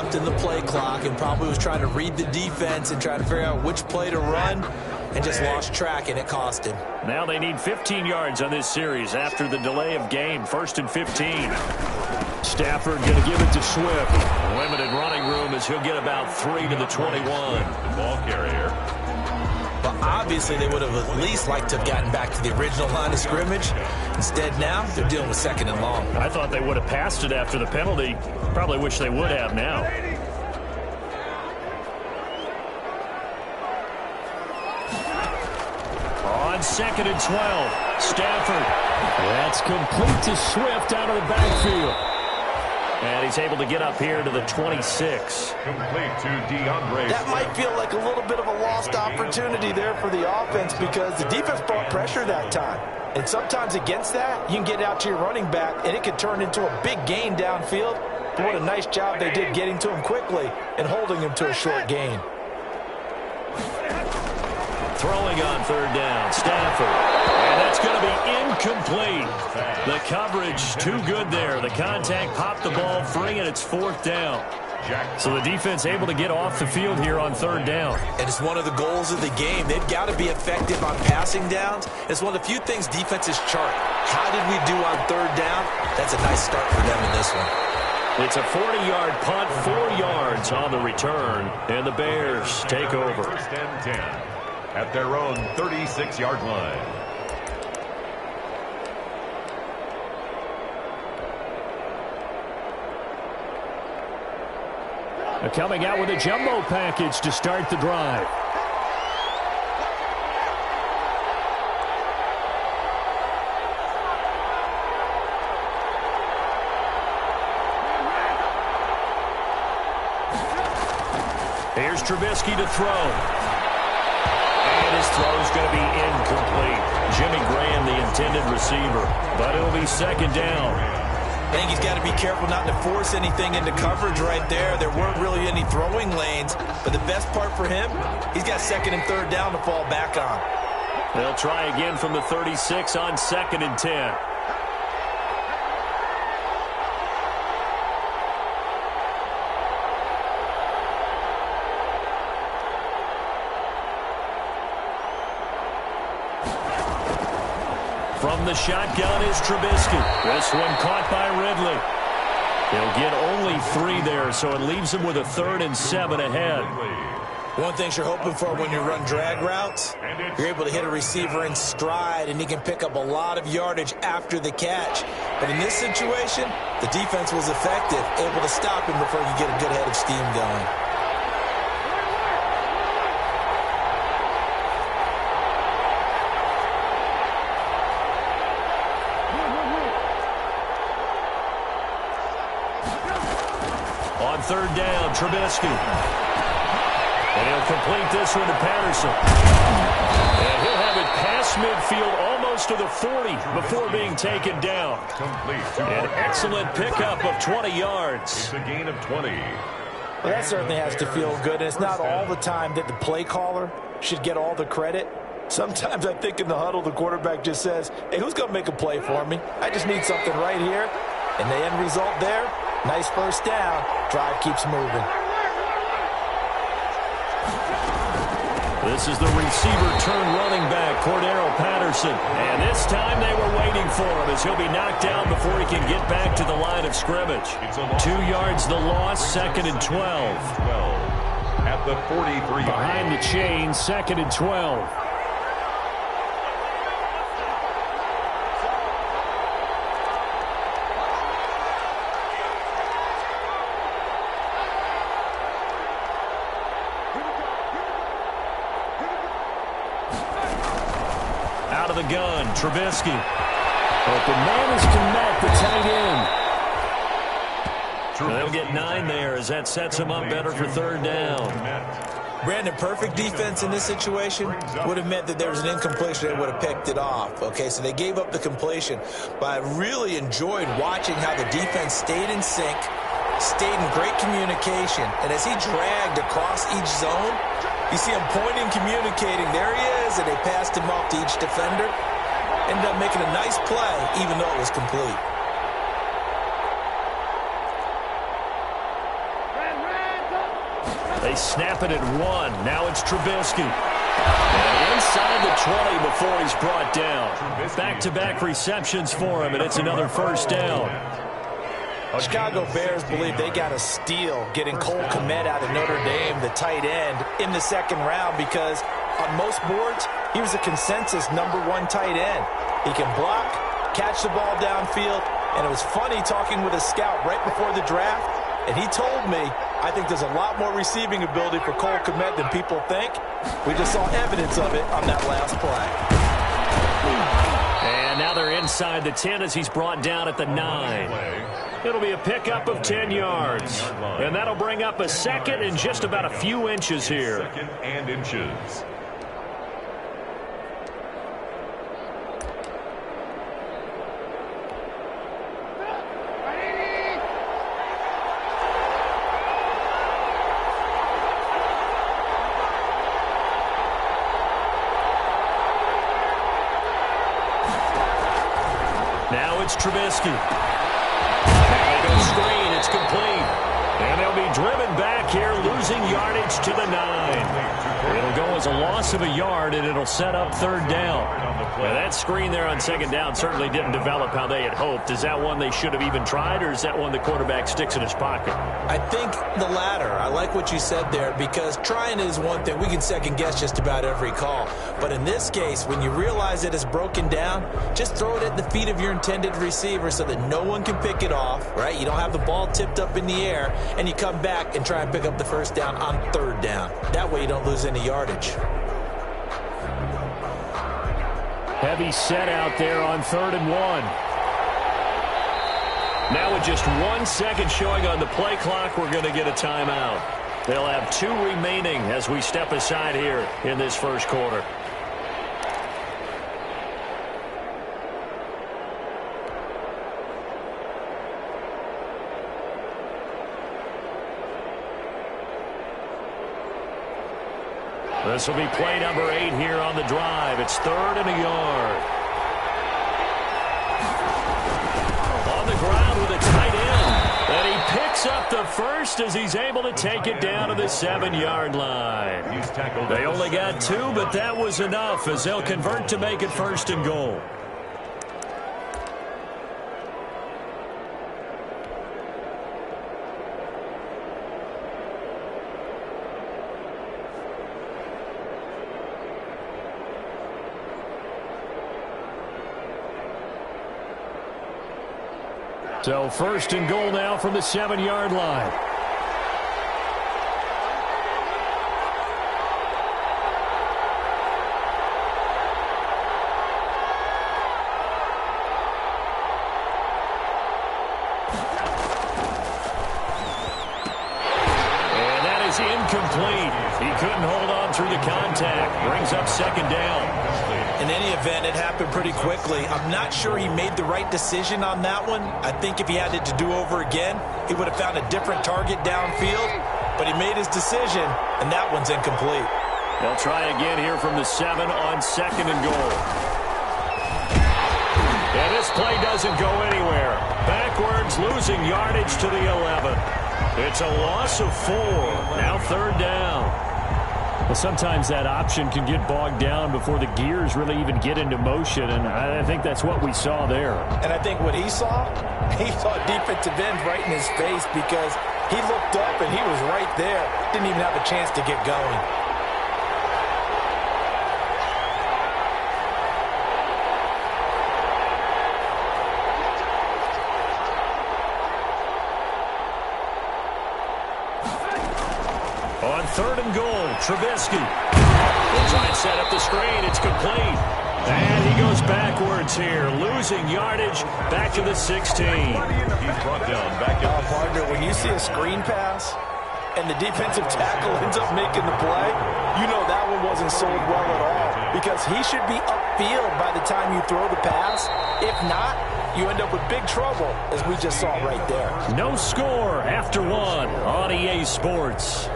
left in the play clock and probably was trying to read the defense and try to figure out which play to run and just lost track, and it cost him. Now they need 15 yards on this series after the delay of game. 1st and 15. Stafford going to give it to Swift. Limited running room as he'll get about 3 to the 21. Ball carrier. But obviously they would have at least liked to have gotten back to the original line of scrimmage. Instead now they're dealing with 2nd and long. I thought they would have passed it after the penalty. Probably wish they would have now. On 2nd and 12, Stafford. That's complete to Swift out of the backfield. And he's able to get up here to the 26. Complete to DeAndre. That might feel like a little bit of a lost opportunity there for the offense because the defense brought pressure that time. And sometimes against that, you can get out to your running back, and it could turn into a big gain downfield. But what a nice job they did getting to him quickly and holding him to a short gain. Throwing on 3rd down, Stafford. And that's going to be incomplete. The coverage too good there. The contact popped the ball free, and it's 4th down. So the defense able to get off the field here on 3rd down. And it's one of the goals of the game. They've got to be effective on passing downs. It's one of the few things defenses chart. How did we do on 3rd down? That's a nice start for them in this one. It's a 40-yard punt, 4 yards on the return, and the Bears take over. 1st and 10 at their own 36-yard line. Coming out with a jumbo package to start the drive. Here's Trubisky to throw. And his throw is going to be incomplete. Jimmy Graham, the intended receiver. But it'll be 2nd down. I think he's got to be careful not to force anything into coverage right there. There weren't really any throwing lanes. But the best part for him, he's got 2nd and 3rd down to fall back on. They'll try again from the 36 on 2nd and 10. From the shotgun is Trubisky. This one caught by Ridley. They'll get only 3 there, so it leaves them with a 3rd and 7 ahead. One thing you're hoping for when you run drag routes, you're able to hit a receiver in stride, and he can pick up a lot of yardage after the catch. But in this situation, the defense was effective, able to stop him before he could get a good head of steam going. On 3rd down, Trubisky. And he'll complete this one to Patterson. And he'll have it past midfield almost to the 40 before being taken down. An excellent pickup of 20 yards. It's a gain of 20. Well, that certainly has to feel good. And it's not all the time that the play caller should get all the credit. Sometimes I think in the huddle, the quarterback just says, hey, who's going to make a play for me? I just need something right here. And the end result there, nice 1st down. Drive keeps moving. This is the receiver turn running back, Cordero Patterson. And this time they were waiting for him as he'll be knocked down before he can get back to the line of scrimmage. 2 yards the loss, 2nd and 12. At the 43. Behind the chain, 2nd and 12. Out of the gun, Trubisky. Open man is Connect, the tight end. They'll get 9 there as that sets him up better for 3rd down. Brandon, perfect defense in this situation would have meant that there was an incompletion. They would have picked it off. Okay, so they gave up the completion. But I really enjoyed watching how the defense stayed in sync, stayed in great communication. And as he dragged across each zone, you see him pointing, communicating. There he is, and they passed him off to each defender. Ended up making a nice play, even though it was complete. They snap it at 1. Now it's Trubisky. And inside the 20 before he's brought down. Back-to-back receptions for him, and it's another first down. Chicago Bears believe they got a steal getting Cole Kmet out of Notre Dame, the tight end, in the second round because on most boards, he was a consensus #1 tight end. He can block, catch the ball downfield, and it was funny talking with a scout right before the draft, and he told me, I think there's a lot more receiving ability for Cole Kmet than people think. We just saw evidence of it on that last play. And now they're inside the 10 as he's brought down at the 9. It'll be a pickup of 10 yards. And that'll bring up a second and just about a few inches here. Second and inches. Now it's Trubisky. They go screen. It's complete. And they'll be driven back here, losing yardage to the 9. It'll go as a loss of a yard, and it'll set up third down. Now, that screen there on second down certainly didn't develop how they had hoped. Is that one they should have even tried, or is that one the quarterback sticks in his pocket? I think the latter. I like what you said there because trying is one thing. We can second-guess just about every call. But in this case, when you realize it is broken down, just throw it at the feet of your intended receiver so that no one can pick it off, right? You don't have the ball tipped up in the air, and you come back and try and pick up the first down on third down. That way you don't lose any yardage. Heavy set out there on 3rd and 1. Now with just 1 second showing on the play clock, we're going to get a timeout. They'll have 2 remaining as we step aside here in this first quarter. This will be play number 8 here on the drive. It's 3rd and a yard. On the ground with a tight end. And he picks up the first as he's able to take it down to the 7-yard line. They only got 2, but that was enough as they'll convert to make it 1st and goal. So 1st and goal now from the 7-yard line. And that is incomplete. He couldn't hold on through the contact. Brings up 2nd down. In any event, it happened pretty quickly. I'm not sure he made the right decision on that one. I think if he had it to do over again, he would have found a different target downfield. But he made his decision, and that one's incomplete. They'll try again here from the 7 on 2nd and goal. And this play doesn't go anywhere. Backwards, losing yardage to the 11. It's a loss of 4. Now 3rd down. Well, sometimes that option can get bogged down before the gears really even get into motion, and I think that's what we saw there. And I think what he saw defensive end right in his face because he looked up and he was right there. Didn't even have a chance to get going. On 3rd and goal, Trubisky. We'll try and set up the screen. It's complete. And he goes backwards here, losing yardage back to the 16. He's brought down back at the partner, when you see a screen pass and the defensive tackle ends up making the play, you know that one wasn't sold well at all because he should be upfield by the time you throw the pass. If not, you end up with big trouble, as we just saw right there. No score after 1 on EA Sports.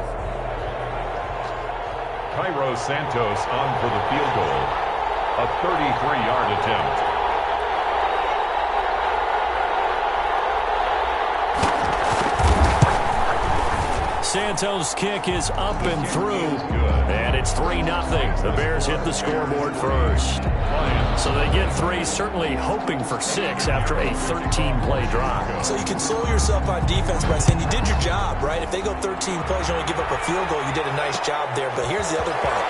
Cairo Santos on for the field goal. A 33-yard attempt. Santos' kick is up and through, and it's 3-0. The Bears hit the scoreboard first. So they get 3, certainly hoping for 6 after a 13-play drive. So you console yourself on defense by saying you did your job, right? If they go 13 plays, you only give up a field goal, you did a nice job there. But here's the other part.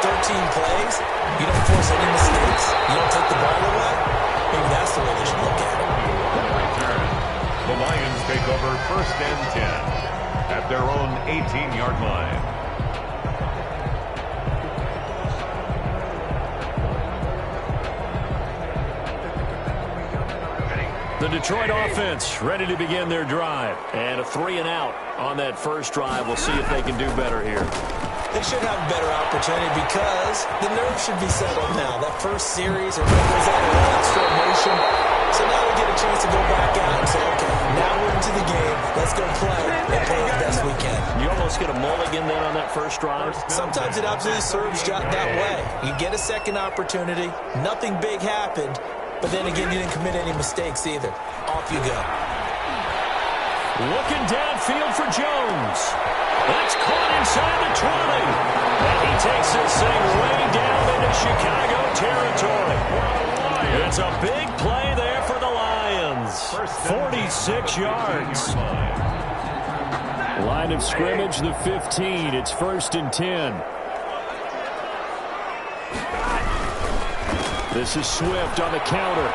13 plays, you don't force any mistakes, you don't take the ball away. Maybe that's the way they should look at it. The Lions take over 1st and 10 at their own 18-yard line. The Detroit offense ready to begin their drive. And a 3-and-out on that first drive. We'll see if they can do better here. They should have a better opportunity because the nerves should be settled now. That first series, everybody goes out of extra emotion. So now we get a chance to go back out and say, okay, now we're into the game. Let's go play and play the best we can. You almost get a mulligan then on that first drive? Sometimes it absolutely serves that way. You get a second opportunity. Nothing big happened. But then again, you didn't commit any mistakes either. Off you go. Looking downfield for Jones. That's caught inside the 20. And he takes this thing way down into Chicago territory. It's a big play there for the Lions. 46 yards. Line of scrimmage, the 15. It's 1st and 10. This is Swift on the counter.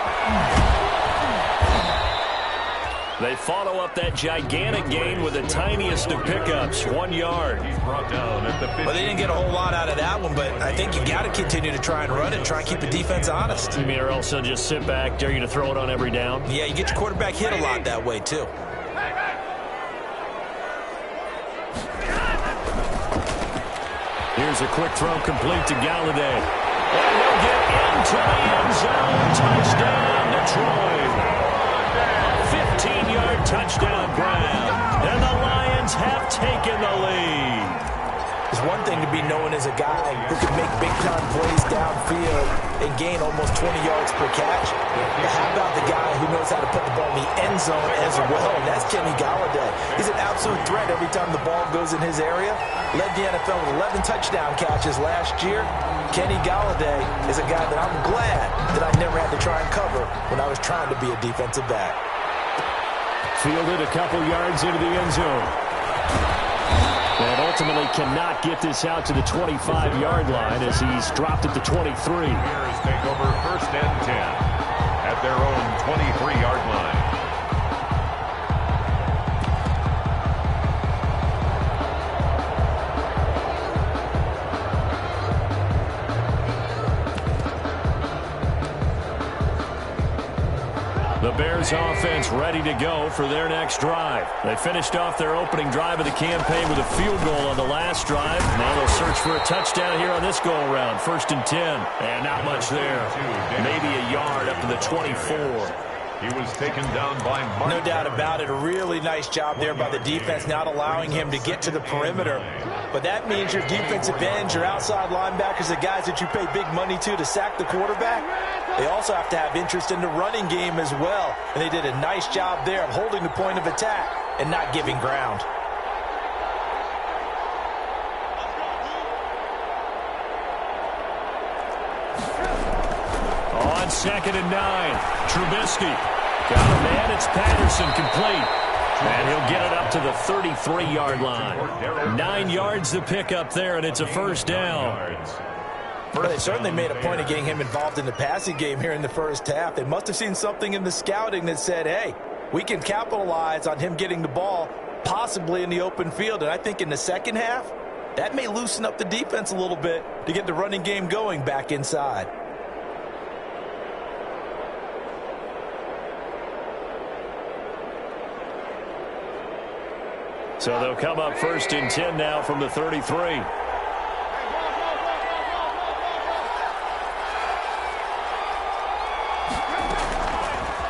They follow up that gigantic gain with the tiniest of pickups, 1 yard. Well, they didn't get a whole lot out of that one, but I think you got to continue to try and run it and try and keep the defense honest. You mean or else they'll just sit back, dare you to throw it on every down? Yeah, you get your quarterback hit a lot that way, too. Here's a quick throw complete to Galladay. And he'll get into the end zone. Touchdown, Detroit. 15-yard touchdown grab. And the Lions have taken the lead. It's one thing to be known as a guy who can make big-time plays downfield and gain almost 20 yards per catch. But how about the guy who knows how to put the ball in the end zone as well? And that's Kenny Galladay. He's an absolute threat every time the ball goes in his area. Led the NFL with 11 touchdown catches last year. Kenny Galladay is a guy that I'm glad that I never had to try and cover when I was trying to be a defensive back. Fielded a couple yards into the end zone. And ultimately cannot get this out to the 25-yard line as he's dropped at the 23. Bears take over 1st and 10 at their own 23-yard line. The Bears offense ready to go for their next drive. They finished off their opening drive of the campaign with a field goal on the last drive. Now they'll search for a touchdown here on this go-around. 1st and 10. And not much there. Maybe a yard up to the 24. He was taken down by Mark. No doubt about it. A really nice job there by the defense, not allowing him to get to the perimeter. But that means your defensive ends, your outside linebackers, the guys that you pay big money to sack the quarterback, they also have to have interest in the running game as well. And they did a nice job there of holding the point of attack and not giving ground. On 2nd and 9, Trubisky. Got a man, it's Patterson, complete. And he'll get it up to the 33-yard line. 9 yards to pick up there, and it's a 1st down. Well, they certainly made a point of getting him involved in the passing game here in the first half. They must have seen something in the scouting that said, hey, we can capitalize on him getting the ball possibly in the open field. And I think in the second half, that may loosen up the defense a little bit to get the running game going back inside. So they'll come up 1st and 10 now from the 33.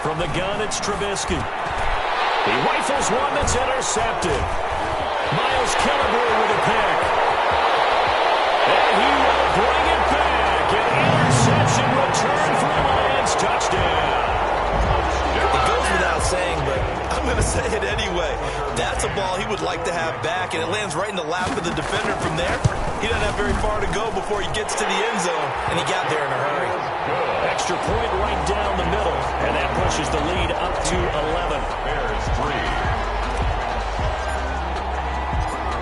From the gun, it's Trubisky. He rifles one that's intercepted. Miles Killebrew with a pick. And he will bring it back. An interception return for the Lions. Touchdown. It goes without saying, but I'm going to say it anyway. That's a ball he would like to have back, and it lands right in the lap of the defender. From there, he doesn't have very far to go before he gets to the end zone, and he got there in a hurry. Extra point right down the middle, and that pushes the lead up to 11. Bears 3.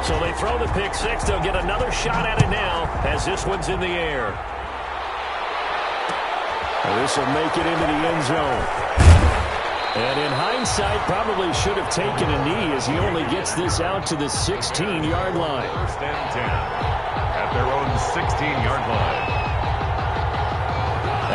So they throw the pick six. They'll get another shot at it now as this one's in the air. This will make it into the end zone. And in hindsight, probably should have taken a knee as he only gets this out to the 16-yard line. First and 10 at their own 16-yard line.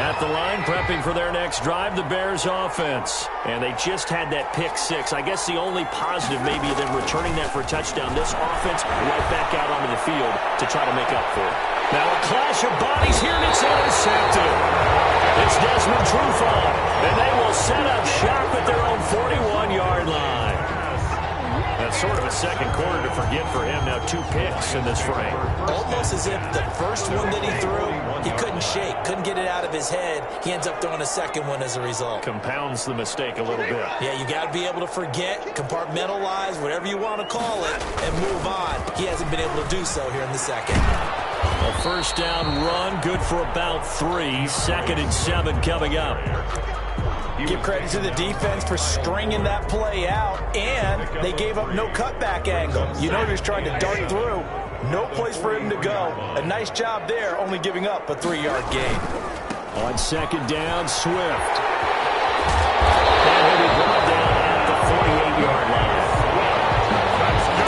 At the line, prepping for their next drive, the Bears offense. And they just had that pick six. I guess the only positive maybe them returning that for a touchdown. This offense right back out onto the field to try to make up for it. Now a clash of bodies here, and it's intercepted. It's Desmond Trufant, and they will set up shop at their own 41-yard line. That's sort of a second quarter to forget for him. Now 2 picks in this frame. Almost as if the first one that he threw, he couldn't shake, couldn't get it out of his head. He ends up throwing a second one as a result. Compounds the mistake a little bit. Yeah, you got to be able to forget, compartmentalize, whatever you want to call it, and move on. He hasn't been able to do so here in the second. A first down run, good for about 3. 2nd and 7 coming up. Give credit to the defense for stringing that play out, and they gave up no cutback angle. You know he was trying to dart through. No place for him to go. A nice job there, only giving up a 3-yard gain. On 2nd down, Swift. And he'll be brought down at the 48-yard line.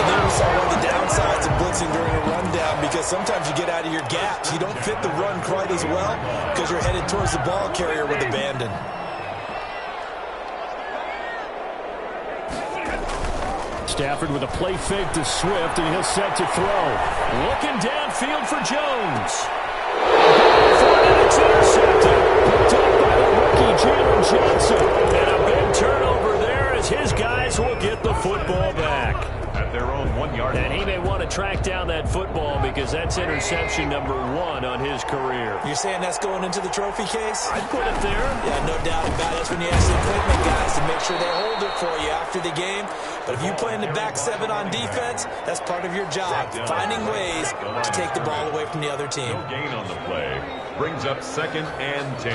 Then we saw one of the downsides of blitzing during a rundown, because sometimes you get out of your gaps. You don't fit the run quite as well because you're headed towards the ball carrier with abandon. Stafford with a play fake to Swift, and he'll set to throw. Looking downfield for Jones. It's intercepted. Picked up by the rookie, Jalen Johnson. And a big turnover there as his guys will get the football back. At their own 1-yard line. And he may want to track down that football because that's interception number 1 on his career. You're saying that's going into the trophy case? I'd put it there. Yeah, no doubt about it. That's when you ask the equipment guys to make sure they hold it for you after the game. But if you play in the back 7 on defense, that's part of your job, finding ways to take the ball away from the other team. No gain on the play. Brings up 2nd and 10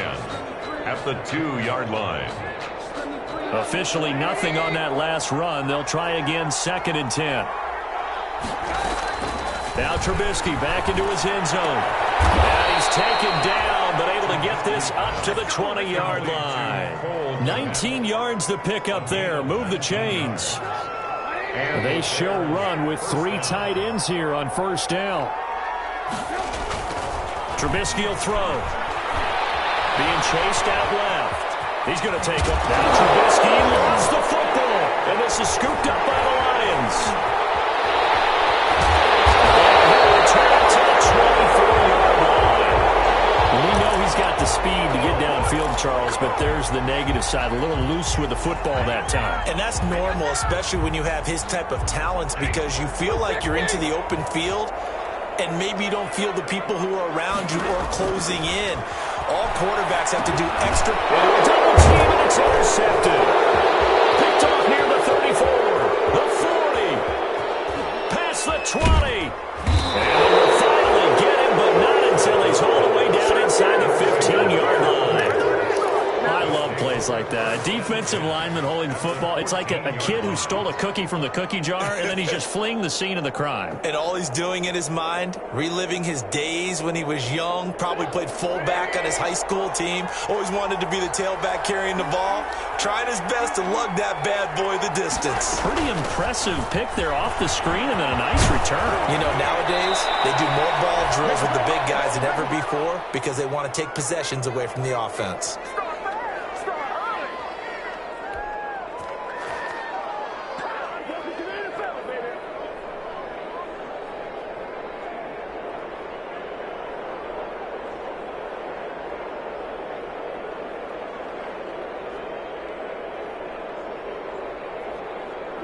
at the 2-yard line. Officially nothing on that last run. They'll try again 2nd and 10. Now Trubisky back into his end zone. And he's taken down, but able to get this up to the 20-yard line. 19 yards to pick up there. Move the chains. They show run with 3 tight ends here on first down. Trubisky will throw. Being chased out left. He's going to take up. Now Trubisky lost the football. And this is scooped up by the Lions. And he'll return to the 24-yard line. We know he's got the speed to get downfield, Charles, but there's the negative side. A little loose with the football that time. And that's normal, especially when you have his type of talents, because you feel like you're into the open field and maybe you don't feel the people who are around you or closing in. All quarterbacks have to do extra. Double team, and it's intercepted. Picked off near the 34, the 40, past the 20. And they will finally get him, but not until he's all the way down inside the 15-yard line. I love plays like that. A defensive lineman holding the football. It's like a kid who stole a cookie from the cookie jar, and then he's just fleeing the scene of the crime. And all he's doing in his mind, reliving his days when he was young, probably played fullback on his high school team, always wanted to be the tailback carrying the ball, trying his best to lug that bad boy the distance. Pretty impressive pick there off the screen, and then a nice return. You know, nowadays, they do more ball drills with the big guys than ever before because they want to take possessions away from the offense.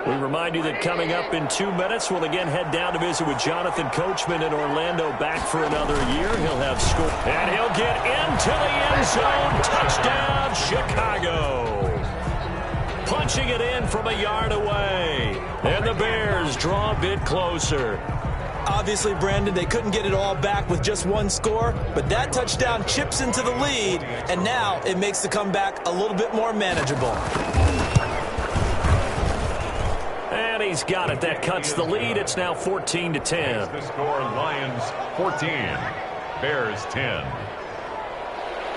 We remind you that coming up in 2 minutes, we'll again head down to visit with Jonathan Coachman in Orlando, back for another year. He'll have score, and he'll get into the end zone. Touchdown, Chicago. punching it in from a yard away. And the Bears draw a bit closer. Obviously, Brandon, they couldn't get it all back with just one score, but that touchdown chips into the lead, and now it makes the comeback a little bit more manageable. And he's got it. That cuts the lead. It's now 14-10. The score, Lions 14, Bears 10.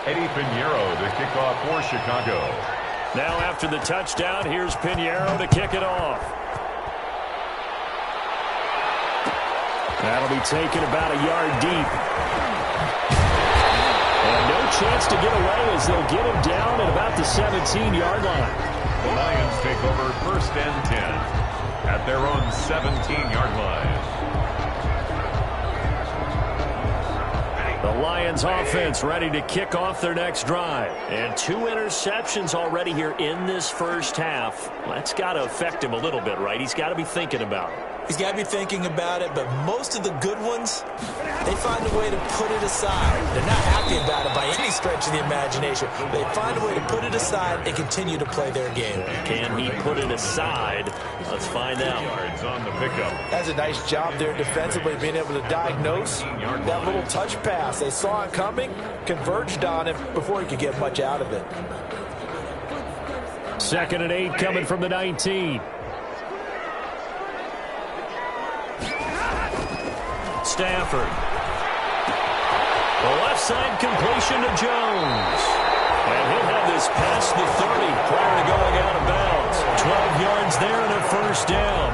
Eddie Pinheiro to kick off for Chicago. Now after the touchdown, here's Pinheiro to kick it off. That'll be taken about a yard deep. And no chance to get away as they'll get him down at about the 17-yard line. The Lions take over first and 10 at their own 17-yard line. The Lions offense ready to kick off their next drive. And 2 interceptions already here in this first half. That's got to affect him a little bit, right? He's got to be thinking about it. He's got to be thinking about it, but most of the good ones, they find a way to put it aside. They're not happy about it by any stretch of the imagination. They find a way to put it aside and continue to play their game. Can he put it aside? Let's find out. Yards on the pickup. That's a nice job there defensively, being able to diagnose that little touch pass. They saw it coming, converged on it before he could get much out of it. 2nd and 8 coming from the 19. Stafford. The left side completion to Jones. And he'll have this past the 30 prior to going out of bounds. 12 yards there and a first down.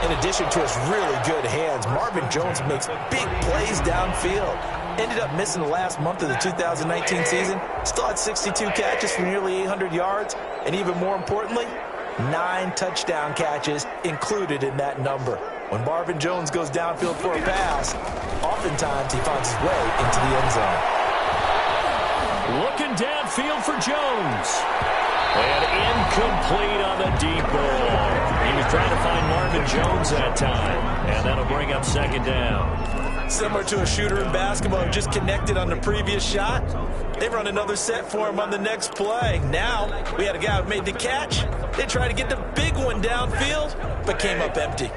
In addition to his really good hands, Marvin Jones makes big plays downfield. Ended up missing the last month of the 2019 season. Still had 62 catches for nearly 800 yards. And even more importantly, 9 touchdown catches included in that number. When Marvin Jones goes downfield for a pass, oftentimes he finds his way into the end zone. Looking downfield for Jones. And incomplete on the deep ball. He was trying to find Marvin Jones that time. And that'll bring up 2nd down. Similar to a shooter in basketball who just connected on the previous shot. They run another set for him on the next play. Now, we had a guy who made the catch. They tried to get the big one downfield, but came up empty.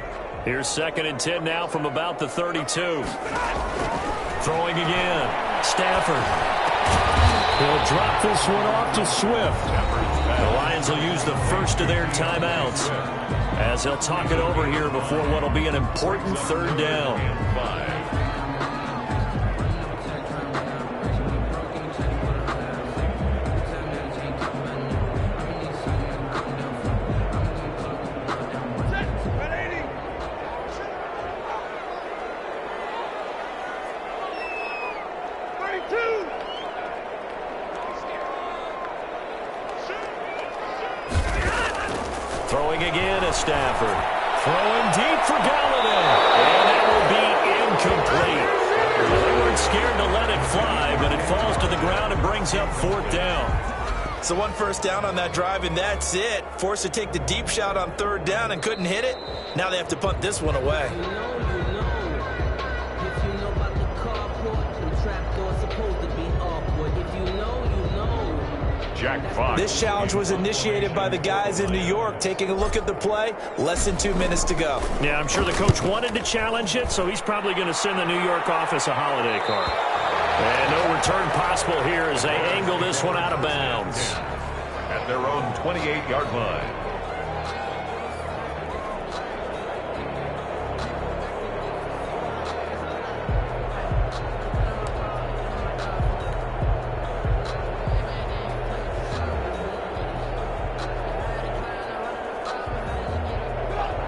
Here's 2nd and 10 now from about the 32. Throwing again. Stafford. He'll drop this one off to Swift. The Lions will use the first of their timeouts as they'll talk it over here before what will be an important 3rd down. Throwing again at Stafford. Throwing deep for Galladay. And that will be incomplete. They weren't scared to let it fly, but it falls to the ground and brings up 4th down. So 1 first down on that drive, and that's it. Forced to take the deep shot on 3rd down and couldn't hit it. Now they have to punt this one away. This challenge was initiated by the guys in New York. Taking a look at the play, less than 2 minutes to go. Yeah, I'm sure the coach wanted to challenge it, so he's probably going to send the New York office a holiday card. And no return possible here as they angle this one out of bounds. At their own 28-yard line.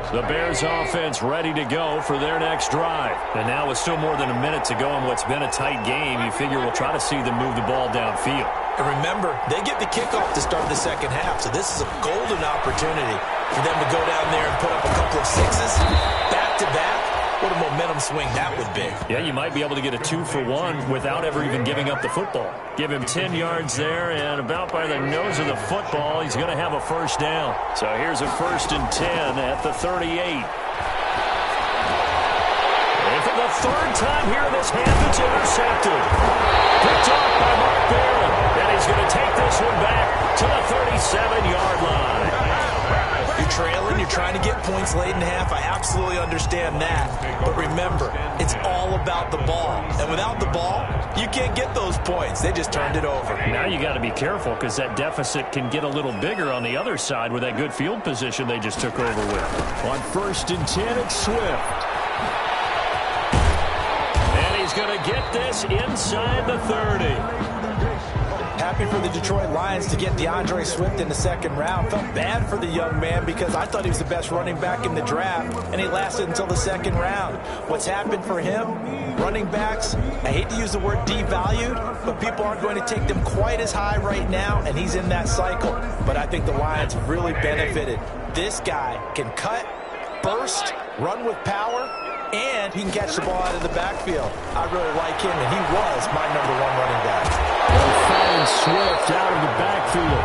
The Bears offense ready to go for their next drive. And now with still more than a minute to go in what's been a tight game, you figure we'll try to see them move the ball downfield. And remember, they get the kickoff to start the 2nd half, so this is a golden opportunity for them to go down there and put up a couple of 6s back-to-back. What a momentum swing that would be. Yeah, you might be able to get a 2-for-1 without ever even giving up the football. Give him 10 yards there, and about by the nose of the football, he's going to have a first down. So here's a 1st and 10 at the 38. And for the third time here in this half, it's intercepted. Picked off by Mark Barron. And he's going to take this one back to the 37-yard line. You're trailing, you're trying to get points late in half. I absolutely understand that. But remember, it's all about the ball. And without the ball, you can't get those points. They just turned it over. Now you got to be careful because that deficit can get a little bigger on the other side with that good field position they just took over with. On 1st and 10, it's Swift. And he's going to get this inside the 30. Happy for the Detroit Lions to get DeAndre Swift in the 2nd round. Felt bad for the young man because I thought he was the best running back in the draft, and he lasted until the 2nd round. What's happened for him? Running backs, I hate to use the word devalued, but people aren't going to take them quite as high right now, and he's in that cycle. But I think the Lions have really benefited. This guy can cut, burst, run with power, and he can catch the ball out of the backfield. I really like him, and he was my #1 running back. Finds Swift out of the backfield.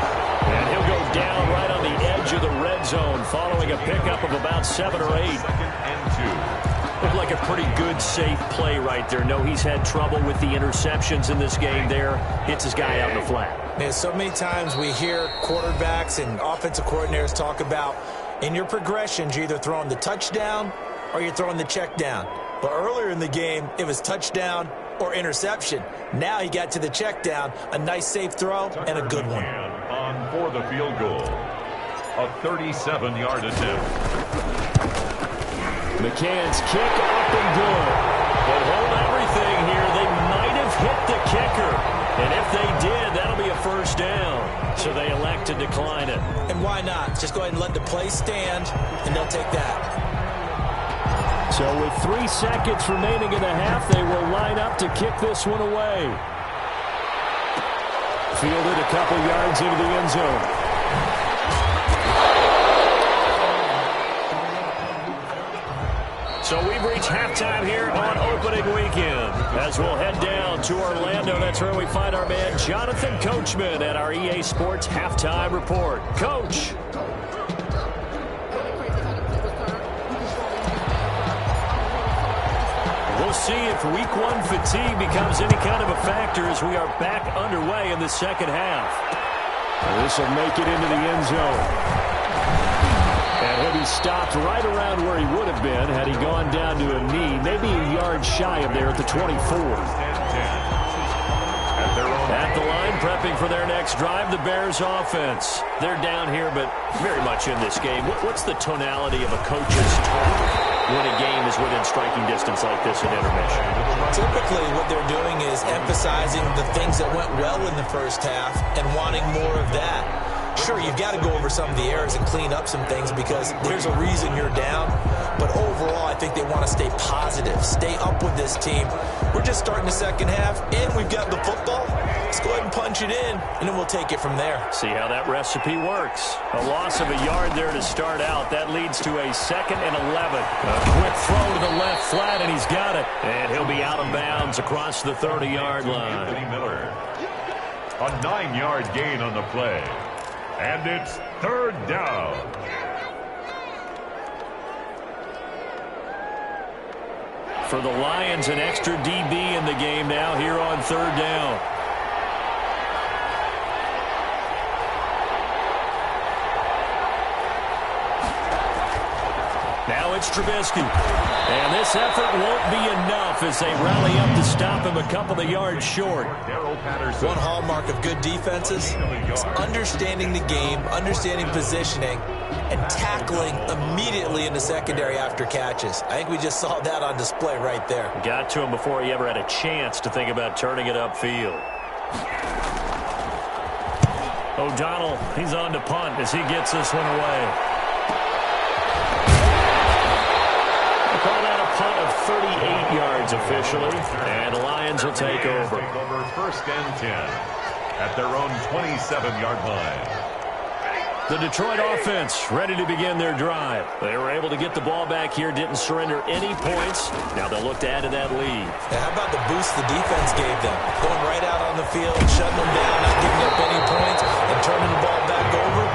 And he'll go down right on the edge of the red zone following a pickup of about 7 or 8. Looked like a pretty good, safe play right there. No, he's had trouble with the interceptions in this game there. Hits his guy out in the flat. Man, so many times we hear quarterbacks and offensive coordinators talk about in your progressions, you're either throwing the touchdown or you're throwing the check down. But earlier in the game, it was touchdown or interception. Now he got to the check down, a nice safe throw, and a good one. On for the field goal, a 37-yard attempt. McCann's kick up and good. But hold everything here. They might have hit the kicker. And if they did, that'll be a 1st down. So they elect to decline it. And why not? Just go ahead and let the play stand, and they'll take that. So with 3 seconds remaining in the half, they will line up to kick this one away. Fielded a couple yards into the end zone. So we've reached halftime here on opening weekend. As we'll head down to Orlando, that's where we find our man Jonathan Coachman at our EA Sports Halftime Report. Coach. We'll see if Week 1 fatigue becomes any kind of a factor as we are back underway in the 2nd half. This will make it into the end zone. And he'll be stopped right around where he would have been had he gone down to a knee, maybe a yard shy of there at the 24. At the line, prepping for their next drive, the Bears offense. They're down here, but very much in this game. What's the tonality of a coach's talk when a game is within striking distance like this in intermission? Typically, what they're doing is emphasizing the things that went well in the 1st half and wanting more of that. Sure, you've got to go over some of the errors and clean up some things because there's a reason you're down. But overall, I think they want to stay positive, stay up with this team. We're just starting the 2nd half, and we've got the football. Let's go ahead and punch it in, and then we'll take it from there. See how that recipe works. A loss of a yard there to start out. That leads to a 2nd and 11. A quick throw to the left flat, and he's got it. And he'll be out of bounds across the 30-yard line. A 9-yard gain on the play. And it's 3rd down. For the Lions, an extra DB in the game now here on 3rd down. Now it's Trubisky. And this effort won't be enough as they rally up to stop him a couple of yards short. One hallmark of good defenses is understanding the game, understanding positioning, and tackling immediately in the secondary after catches. I think we just saw that on display right there. Got to him before he ever had a chance to think about turning it upfield. O'Donnell, he's on to punt as he gets this one away. Call that a punt of 38 yards officially, and the Lions will take over. 1st and 10 at their own 27-yard line. The Detroit offense ready to begin their drive. They were able to get the ball back here, didn't surrender any points. Now they'll look to add to that lead. And how about the boost the defense gave them? Going right out on the field, shutting them down, not giving up any points, and turning the ball back over.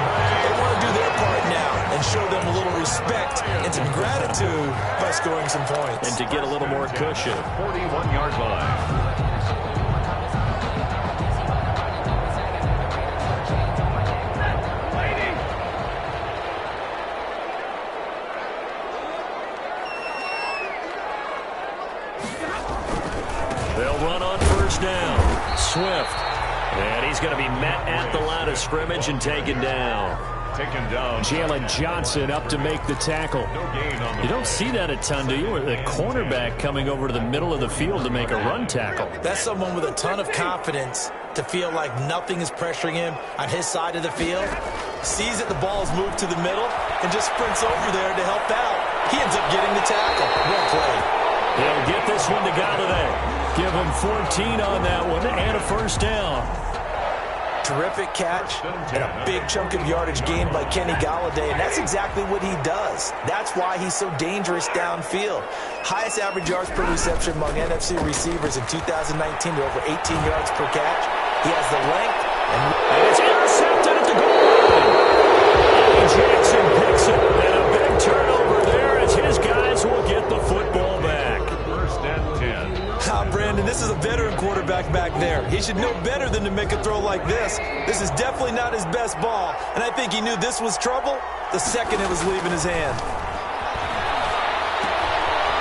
They want to do their part now and show them a little respect respect and some gratitude by scoring some points. And to get a little more cushion. 41-yard line. They'll run on first down. Swift. And he's going to be met at the line of scrimmage and taken down. Taken down. Jalen Johnson up to make the tackle. No gain on the You don't see that a ton, do you? With the cornerback coming over to the middle of the field to make a run tackle. That's someone with a ton of confidence to feel like nothing is pressuring him on his side of the field. Sees that the ball is moved to the middle and just sprints over there to help out. He ends up getting the tackle. Well played. They'll get this one to Galladay. Give him 14 on that one and a first down. Terrific catch and a big chunk of yardage gained by Kenny Galladay, and that's exactly what he does. That's why he's so dangerous downfield. Highest average yards per reception among NFC receivers in 2019 to over 18 yards per catch. He has the length, and it's intercepted at the goal line. Jackson picks it, and a big turnover there as his guys will get the football back. first and 10. Brandon, this is a veteran quarterback back there. He should know better than to make a throw like this. This is definitely not his best ball, and I think he knew this was trouble the second it was leaving his hand.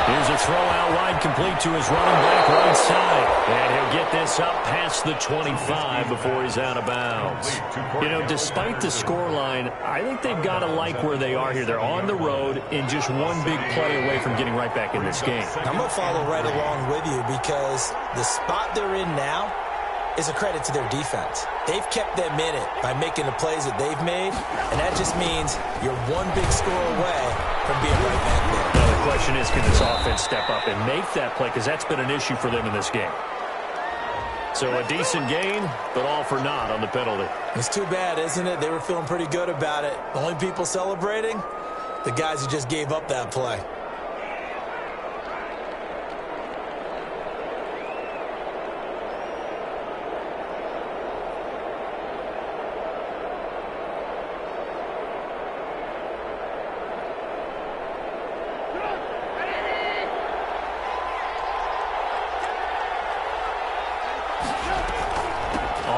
Here's a throw out wide, complete to his running back right side. And he'll get this up past the 25 before he's out of bounds. You know, despite the scoreline, I think they've got to like where they are here. They're on the road and just one big play away from getting right back in this game. I'm going to follow right along with you because the spot they're in now is a credit to their defense. They've kept them in it by making the plays that they've made, and that just means you're one big score away from being right back there. Now the question is, can this offense step up and make that play? Because that's been an issue for them in this game. So a decent gain, but all for naught on the penalty. It's too bad, isn't it? They were feeling pretty good about it. The only people celebrating, the guys who just gave up that play.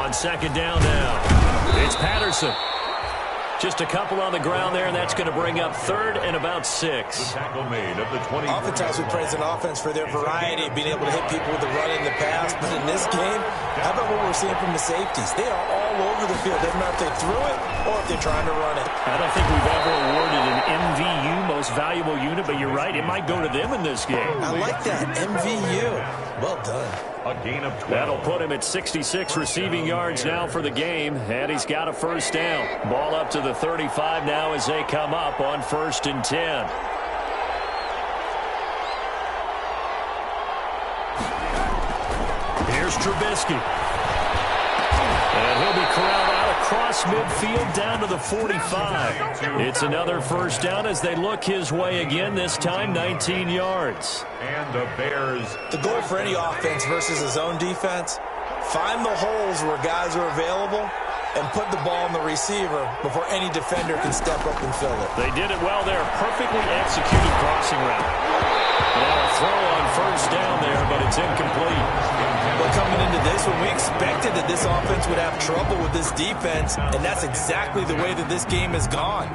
Second down now. It's Patterson. Just a couple on the ground there, and that's going to bring up third and about 6. The tackle made of the 20. Oftentimes we praise an offense for their variety of being able to hit people with the run in the pass, but in this game, how about what we're seeing from the safeties? They are all over the field. Doesn't matter if they threw it or if they're trying to run it. I don't think we've ever awarded an MVU, most valuable unit, but you're right, it might go to them in this game. I like that, MVU. Well done. A gain of 12. That'll put him at 66 receiving yards now for the game, and he's got a first down. Ball up to the 35 now as they come up on 1st and 10. Here's Trubisky. And he'll be corralled out across midfield down to the 45. It's another first down as they look his way again, this time 19 yards. And the Bears. The goal for any offense versus a zone defense, find the holes where guys are available and put the ball in the receiver before any defender can step up and fill it. They did it well there. Perfectly executed crossing route. Now a throw on first down there, but it's incomplete. But coming into this one, we expected that this offense would have trouble with this defense, and that's exactly the way that this game has gone.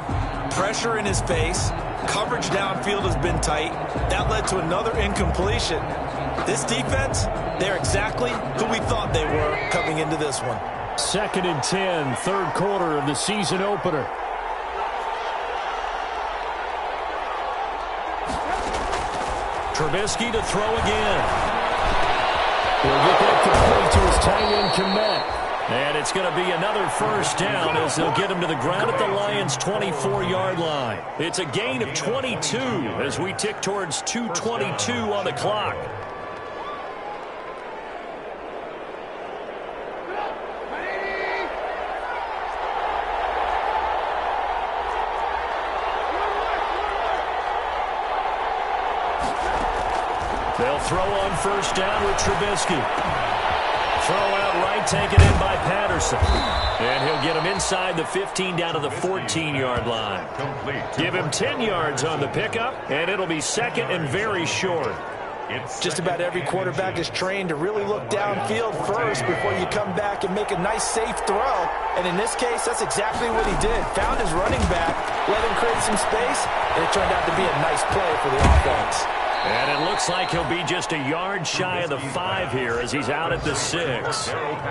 Pressure in his face. Coverage downfield has been tight. That led to another incompletion. This defense, they're exactly who we thought they were coming into this one. 2nd and 10, third quarter of the season opener. Trubisky to throw again. He'll get that complete to his tight end, Kmet. And it's going to be another first down as they'll get him to the ground at the Lions' 24-yard line. It's a gain of 22 as we tick towards 2:22 on the clock. They'll throw on first down with Trubisky. throw out right, taken in by Patterson. And he'll get him inside the 15 down to the 14-yard line. Give him 10 yards on the pickup, and it'll be second and very short. Just about every quarterback is trained to really look downfield first before you come back and make a nice, safe throw. And in this case, that's exactly what he did. Found his running back, let him create some space, and it turned out to be a nice play for the offense. And it looks like he'll be just a yard shy of the 5 here as he's out at the 6.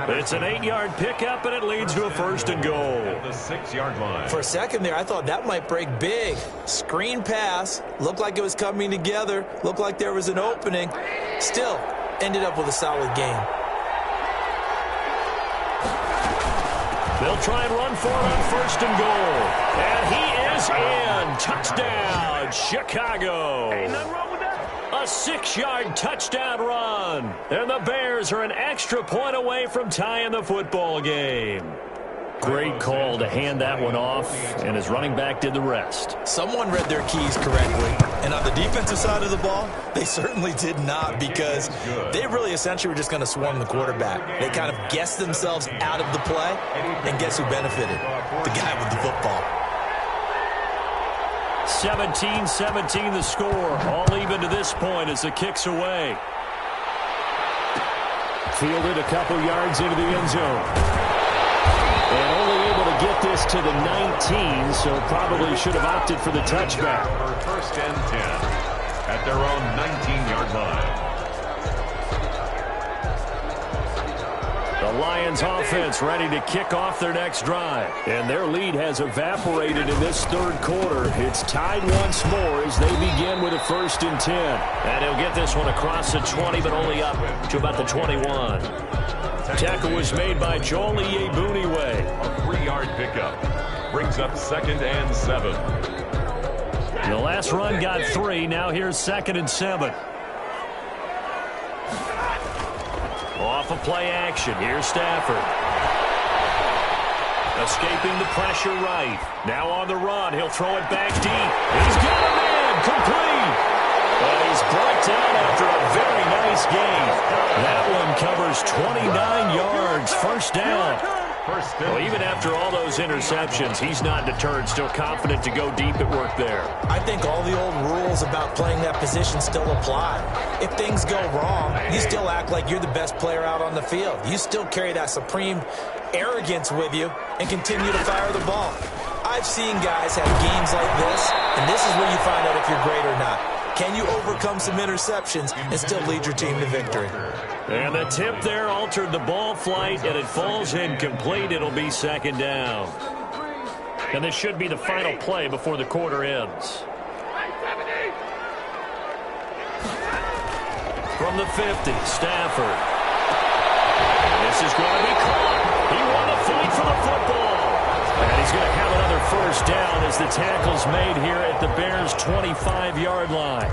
It's an 8-yard pickup, and it leads to a first and goal. The 6-yard line. For a second there, I thought that might break big. Screen pass. Looked like it was coming together. Looked like there was an opening. Still, ended up with a solid game. They'll try and run for it on first and goal. And he is in. Touchdown, Chicago. Ain't nothing wrong with that. A 6-yard touchdown run. And the Bears are an extra point away from tying the football game. Great call to hand that one off, and his running back did the rest. Someone read their keys correctly. And on the defensive side of the ball, they certainly did not, because they really essentially were just going to swarm the quarterback. They kind of guessed themselves out of the play, and guess who benefited? The guy with the football. 17-17 the score. All even to this point as the kick's away. Fielded a couple yards into the end zone. And only able to get this to the 19, so probably should have opted for the touchback. For first and 10 at their own 19-yard line. The Lions offense ready to kick off their next drive. And their lead has evaporated in this third quarter. It's tied once more as they begin with a first and 10. And he'll get this one across the 20, but only up to about the 21. Tackle was made by Joel Iyiegbuniwe. A 3-yard pickup brings up second and 7. The last run got 3. Now here's second and 7. Off of play action. Here's Stafford. Escaping the pressure right. Now on the run. He'll throw it back deep. He's got a man. Complete. And he's brought down after a very nice game. That one covers 29 yards. First down. Well, even after all those interceptions, he's not deterred, still confident to go deep at work there. I think all the old rules about playing that position still apply. If things go wrong, you still act like you're the best player out on the field. You still carry that supreme arrogance with you and continue to fire the ball. I've seen guys have games like this, and this is where you find out if you're great or not. Can you overcome some interceptions and still lead your team to victory? And the tip there altered the ball flight, and it falls incomplete. It'll be second down. And this should be the final play before the quarter ends. From the 50, Stafford. This is going to be caught. He won a fight for the football. And he's going to have another first down as the tackle's made here at the Bears' 25-yard line.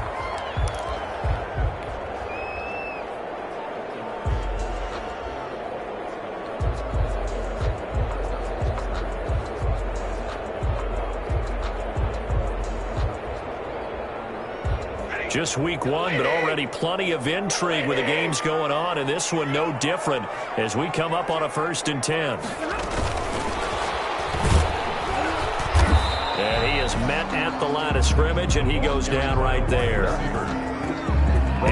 Just week 1, but already plenty of intrigue with the games going on, and this one no different as we come up on a first and 10. And he is met at the line of scrimmage, and he goes down right there.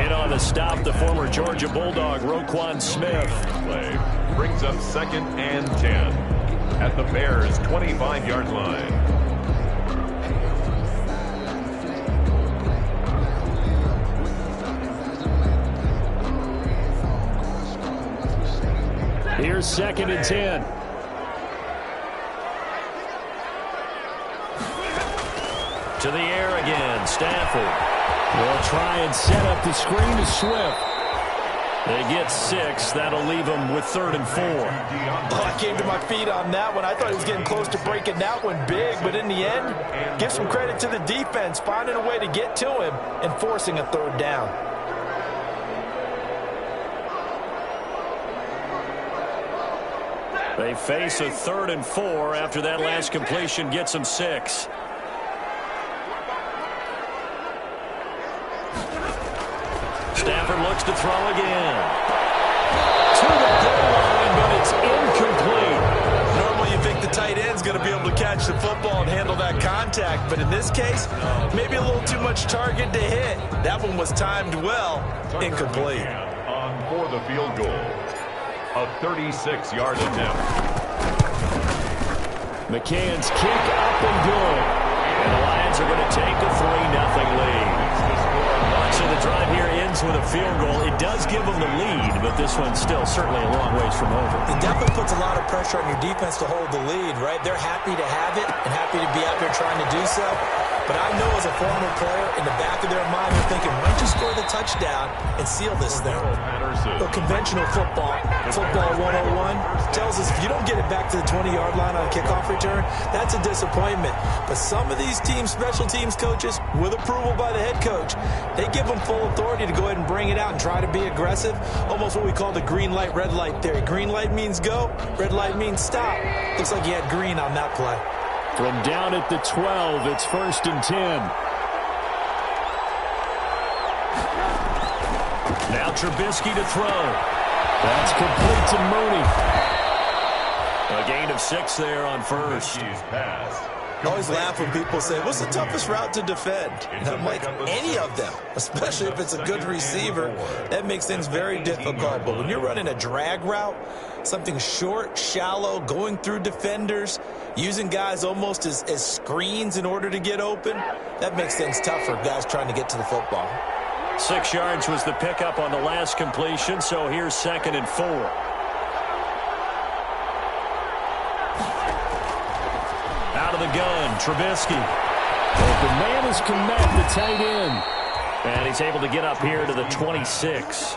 In on the stop, the former Georgia Bulldog, Roquan Smith. Play brings up second and 10 at the Bears' 25-yard line. Here's second and 10. To the air again, Stafford. Will try and set up the screen to Swift. They get 6. That'll leave them with 3rd and 4. Oh, I came to my feet on that one. I thought he was getting close to breaking that one big, but in the end, give some credit to the defense, finding a way to get to him and forcing a 3rd down. They face a 3rd and 4 after that last completion gets them 6. Stafford looks to throw again. To the goal tight end's going to be able to catch the football and handle that contact. But in this case, maybe a little too much target to hit. That one was timed well, incomplete. On for the field goal. A 36-yard attempt. McCann's kick up and good. And the Lions are going to take a 3-0 lead. So the drive here ends with a field goal. It does give them the lead, but this one's still certainly a long ways from over. It definitely puts a lot of pressure on your defense to hold the lead, right? They're happy to have it and happy to be out there trying to do so. But I know as a former player, in the back of their mind, they're thinking, why don't you score the touchdown and seal this thing? But conventional football 101, tells us if you don't get it back to the 20-yard line on a kickoff return, that's a disappointment. But some of these teams, special teams coaches, with approval by the head coach, they give them full authority to go ahead and bring it out and try to be aggressive. Almost what we call the green light, red light theory. Green light means go, red light means stop. Looks like he had green on that play. From down at the 12, it's 1st and 10. Now Trubisky to throw. That's complete to Mooney. A gain of 6 there on first. I always laugh when people say, what's the toughest route to defend? And I'm like, any of them, especially if it's a good receiver. That makes things very difficult. But when you're running a drag route, something short, shallow, going through defenders, using guys almost as screens in order to get open, that makes things tough for guys trying to get to the football. 6 yards was the pickup on the last completion, so here's 2nd and 4. Out of the gun, Trubisky. Open man is Komet, the tight end. And he's able to get up here to the 26.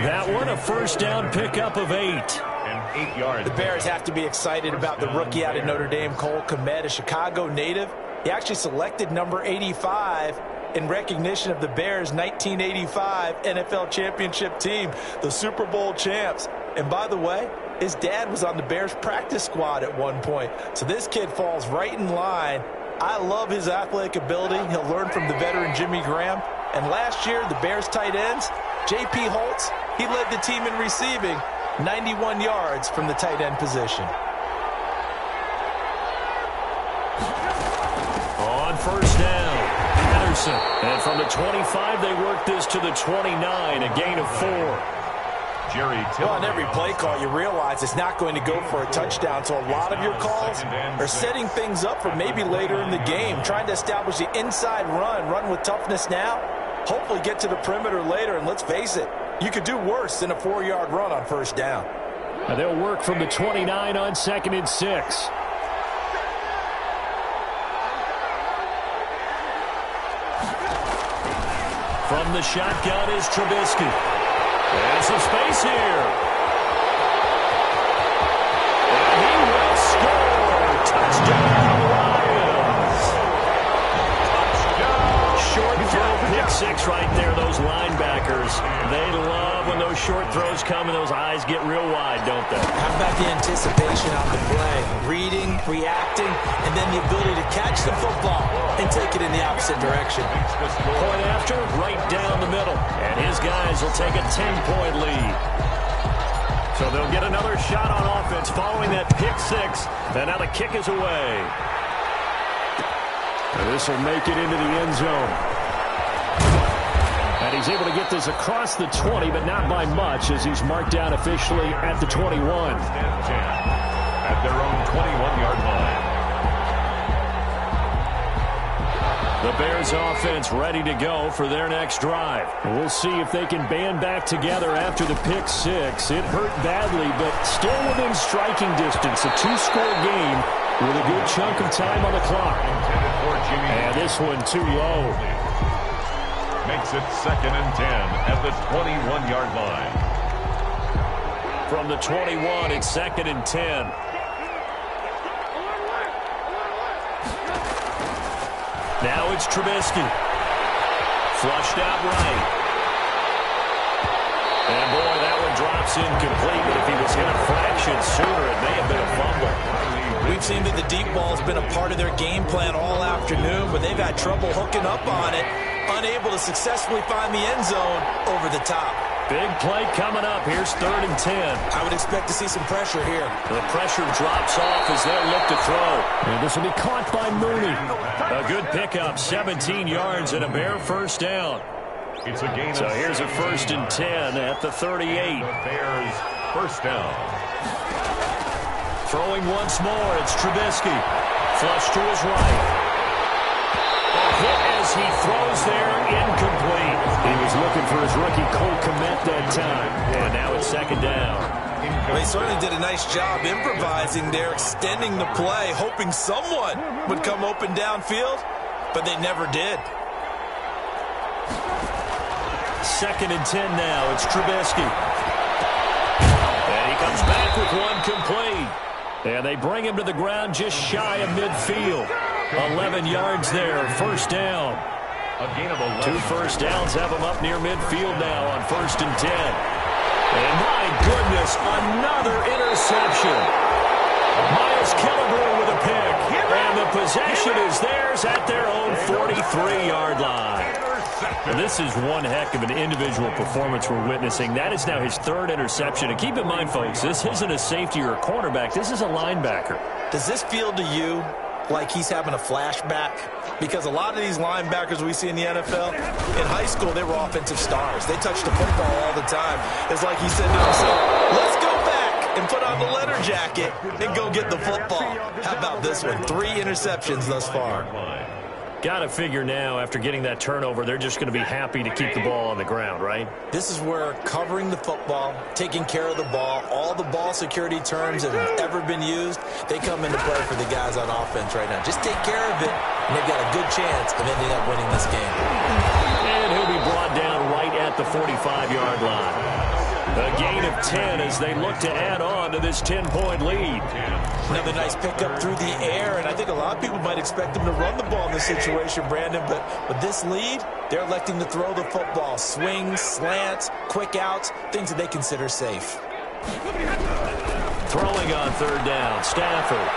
That one, a first down pickup of 8. And 8 yards. The Bears have to be excited about the rookie out of Notre Dame, Cole Komet, a Chicago native. He actually selected number 85 in recognition of the Bears' 1985 NFL championship team, the Super Bowl champs. And by the way, his dad was on the Bears practice squad at one point. So this kid falls right in line. I love his athletic ability. He'll learn from the veteran Jimmy Graham. And last year, the Bears tight ends, J.P. Holtz, he led the team in receiving, 91 yards from the tight end position. On first down, Patterson. And from the 25, they work this to the 29, a gain of 4. Well, on every play call, you realize it's not going to go for a touchdown. So a lot of your calls are setting things up for maybe later in the game, trying to establish the inside run with toughness now, hopefully get to the perimeter later. And let's face it, you could do worse than a 4-yard run on first down. And they'll work from the 29 on 2nd and 6. From the shotgun is Trubisky. There's some space here. And he will score. Touchdown, Lions. Short throw, pick 6 right there. Those linebackers, they love when those short throws come and those eyes get real wide, don't they? How about the anticipation on the play? Reading, reacting, and then the ability to catch the football and take it in the opposite direction. Point after, right down the middle. And his guys will take a 10-point lead. So they'll get another shot on offense following that pick 6. And now the kick is away. And this will make it into the end zone. And he's able to get this across the 20, but not by much, as he's marked down officially at the 21. At their own 21-yard line. The Bears offense ready to go for their next drive. We'll see if they can band back together after the pick 6. It hurt badly, but still within striking distance. A 2-score game with a good chunk of time on the clock. And this one too low. Makes it 2nd and 10 at the 21-yard line. From the 21, it's 2nd and 10. Now it's Trubisky. Flushed out right. And boy, that one drops incomplete. But if he was hit a fraction sooner, it may have been a fumble. We've seen that the deep ball has been a part of their game plan all afternoon, but they've had trouble hooking up on it, unable to successfully find the end zone over the top. Big play coming up. Here's 3rd and 10. I would expect to see some pressure here. The pressure drops off as they'll look to throw. And this will be caught by Mooney. A good pickup, 17 yards and a Bear first down. It's a gain. So here's a 1st and 10 at the 38. The Bears first down. Throwing once more, it's Trubisky. Flush to his right. A hit as he throws there, incomplete. He was looking for his rookie Cole Kmet that time. And now it's 2nd down. Well, he certainly did a nice job improvising there, extending the play, hoping someone would come open downfield, but they never did. 2nd and 10 now. It's Trubisky. And he comes back with one complete. And they bring him to the ground just shy of midfield. 11 yards there, first down. A gain of 11. 2 first downs have him up near midfield now on 1st and 10. And my goodness, another interception. Miles Killebrew with a pick. And the possession is theirs at their own 43-yard line. And this is one heck of an individual performance we're witnessing. That is now his 3rd interception. And keep in mind, folks, this isn't a safety or a cornerback. This is a linebacker. Does this feel to you like he's having a flashback? Because a lot of these linebackers we see in the NFL, in high school, they were offensive stars. They touched the football all the time. It's like he said to himself, let's go back and put on the leather jacket and go get the football. How about this one? 3 interceptions thus far. Got to figure now, after getting that turnover, they're just going to be happy to keep the ball on the ground, right? This is where covering the football, taking care of the ball, all the ball security terms that have ever been used, they come into play for the guys on offense right now. Just take care of it, and they've got a good chance of ending up winning this game. And he'll be brought down right at the 45-yard line. A gain of 10 as they look to add on to this 10-point lead. Another nice pickup through the air, and I think a lot of people might expect them to run the ball in this situation, Brandon, but with this lead, they're electing to throw the football. Swings, slants, quick outs, things that they consider safe. Throwing on 3rd down, Stafford.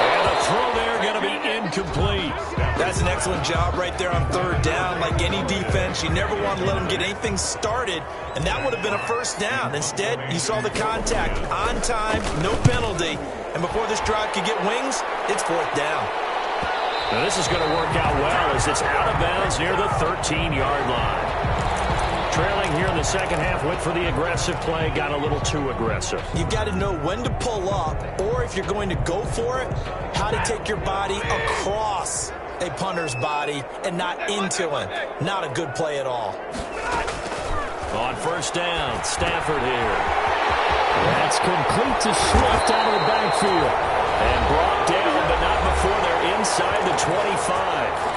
And a throw there going to be incomplete. That's an excellent job right there on 3rd down. Like any defense, you never want to let them get anything started, and that would have been a first down. Instead, you saw the contact on time, no penalty, and before this drive could get wings, it's 4th down. Now this is going to work out well as it's out of bounds near the 13-yard line. Trailing here in the 2nd half, went for the aggressive play, got a little too aggressive. You've got to know when to pull up, or if you're going to go for it, how to take your body across a punter's body and not into him. Not a good play at all. On 1st down, Stafford here. That's complete to Swift out of the backfield. And brought down, but not before they're inside the 25.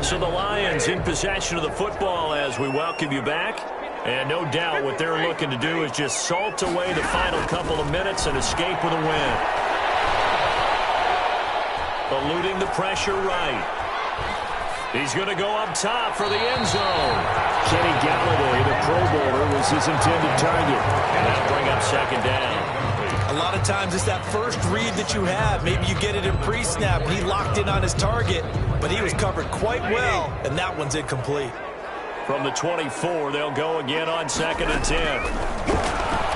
So the Lions in possession of the football as we welcome you back. And no doubt what they're looking to do is just salt away the final couple of minutes and escape with a win. Eluding the pressure right. He's going to go up top for the end zone. Kenny Galladay, the Pro Bowler, was his intended target. And that'll bring up 2nd down. A lot of times it's that first read that you have. Maybe you get it in pre-snap. He locked in on his target, but he was covered quite well, and that one's incomplete. From the 24, they'll go again on 2nd and 10.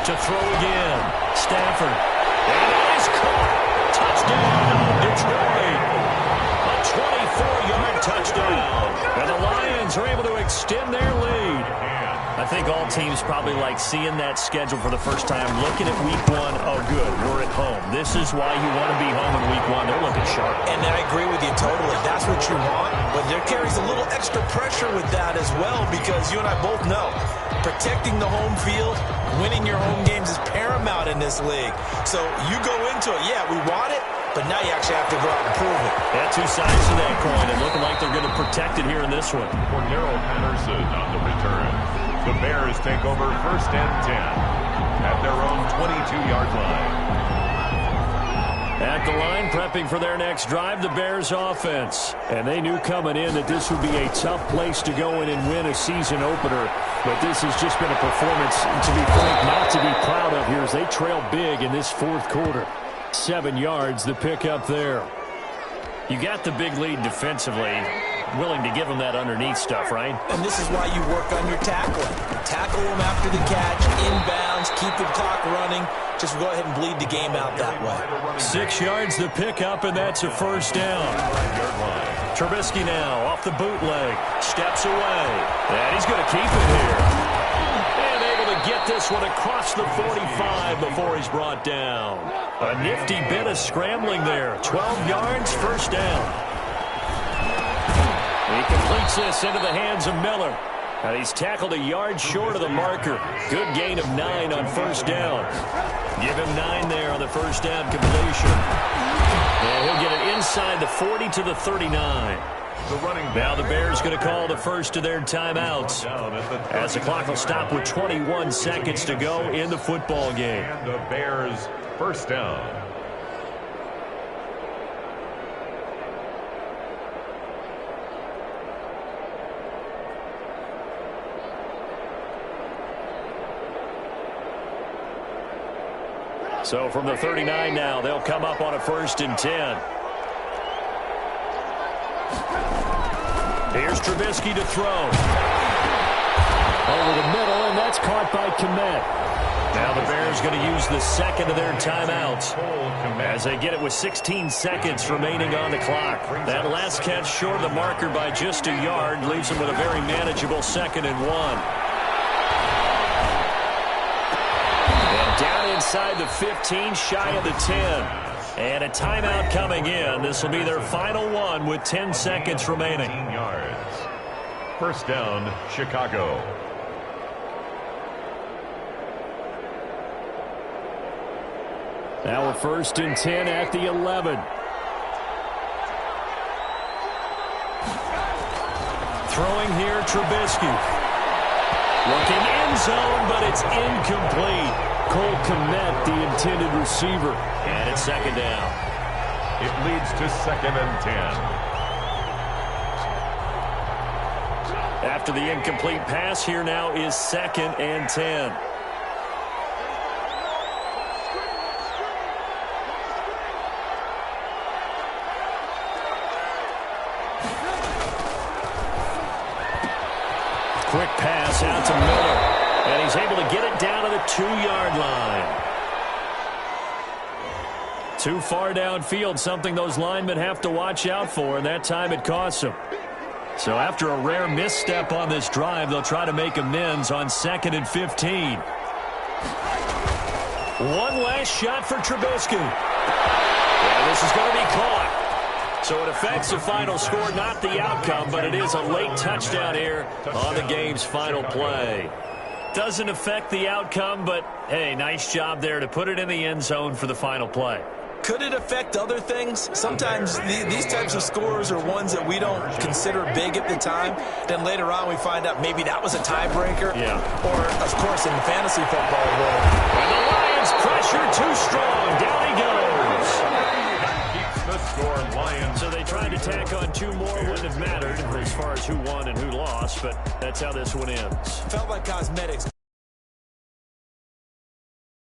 To throw again, Stafford. And it is caught. Touchdown, Detroit. A 24-yard touchdown. And the Lions are able to extend their lead. I think all teams probably like seeing that schedule for the first time, looking at week 1. Oh, good, we're at home. This is why you want to be home in week 1. They're looking sharp. And I agree with you totally. That's what you want. But there carries a little extra pressure with that as well, because you and I both know protecting the home field, winning your home games is paramount in this league. So you go into it, yeah, we want it, but now you actually have to go out and prove it. Yeah, 2 sides to that coin, and looking like they're going to protect it here in this one. Cordero Patterson on the return. The Bears take over 1st and 10 at their own 22-yard line. At the line, prepping for their next drive, the Bears offense. And they knew coming in that this would be a tough place to go in and win a season opener. But this has just been a performance, to be frank, not to be proud of here as they trail big in this fourth quarter. 7 yards, the pickup there. You got the big lead defensively. Willing to give them that underneath stuff, right? And this is why you work on your tackling. Tackle them after the catch, inbounds, keep the clock running. Just go ahead and bleed the game out that way. 6 yards the pickup, and that's a first down. Trubisky now off the bootleg. Steps away. And he's going to keep it here. And able to get this one across the 45 before he's brought down. A nifty bit of scrambling there. 12 yards, first down. He completes this into the hands of Miller. And he's tackled a yard short of the marker. Good gain of 9 on first down. Give him 9 there on the first down completion. And he'll get it inside the 40 to the 39. Now the Bears going to call the first of their timeouts as the clock will stop with 21 seconds to go in the football game. And the Bears first down. So from the 39 now, they'll come up on a 1st and 10. Here's Trubisky to throw. Over the middle, and that's caught by Kmet. Now the Bears going to use the second of their timeouts as they get it with 16 seconds remaining on the clock. That last catch short of the marker by just a yard leaves them with a very manageable 2nd and 1. Down inside the 15, shy of the 10. And a timeout coming in. This will be their final one with 10 seconds remaining. 15 yards. First down, Chicago. Now a 1st and 10 at the 11. Throwing here, Trubisky. Looking end zone, but it's incomplete. Cole Kmet, the intended receiver. And it's 2nd down. It leads to 2nd and 10. After the incomplete pass, here now is 2nd and 10. Quick pass out to Miller. And he's able to get it down to the 2-yard line. Too far downfield, something those linemen have to watch out for, and that time it costs them. So after a rare misstep on this drive, they'll try to make amends on 2nd and 15. One last shot for Trubisky. And this is going to be caught. So it affects the final score, not the outcome, but it is a late touchdown here on the game's final play. Doesn't affect the outcome, but, hey, nice job there to put it in the end zone for the final play. Could it affect other things? Sometimes these types of scores are ones that we don't consider big at the time. Then later on we find out maybe that was a tiebreaker. Yeah. Or, of course, in the fantasy football world. And the Lions pressure too strong. Down he goes. Keeps the score, Lions. So they tried to tack on 2 more. Wouldn't have mattered as far as who won and who lost, but that's how this one ends. Felt like cosmetics.